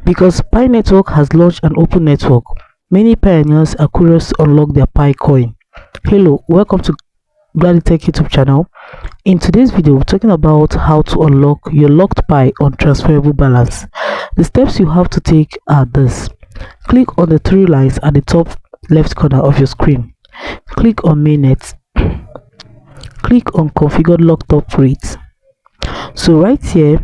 Because Pi Network has launched an open network, many pioneers are curious to unlock their Pi coin. Hello, welcome to Gladly Tech YouTube channel. In today's video, we're talking about how to unlock your locked Pi on transferable balance. The steps you have to take are this. Click on the three lines at the top left corner of your screen. Click on mainnet. Click on configure locked up rates. So right here,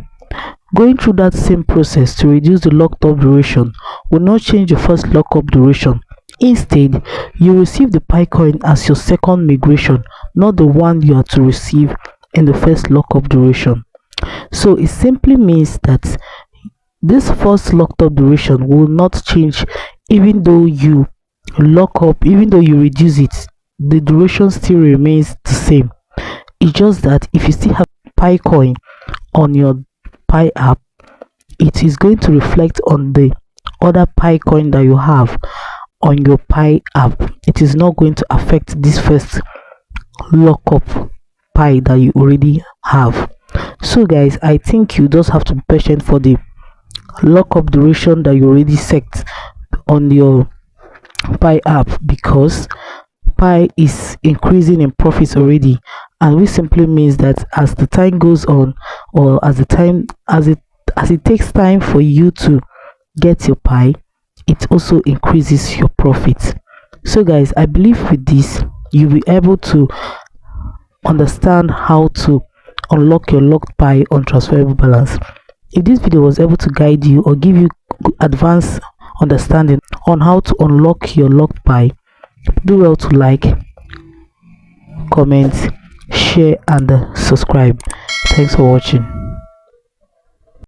going through that same process to reduce the locked up duration will not change your first lockup duration. Instead, you receive the Pi coin as your second migration, not the one you are to receive in the first lockup duration. So it simply means that this first locked up duration will not change even though you lock up, even though you reduce it, the duration still remains the same. It's just that if you still have Pi coin on your Pi app, it is going to reflect on the other Pi coin that you have on your Pi app. It is not going to affect this first lockup Pi that you already have. So guys, I think you just have to be patient for the lockup duration that you already set on your Pi app, because Pi is increasing in profits already, and which simply means that as the time goes on, or as it takes time for you to get your Pi, it also increases your profit. So guys, I believe with this you'll be able to understand how to unlock your locked Pi on transferable balance. If this video was able to guide you or give you advanced understanding on how to unlock your locked Pi, do well to like, comment, share and subscribe. Thanks for watching.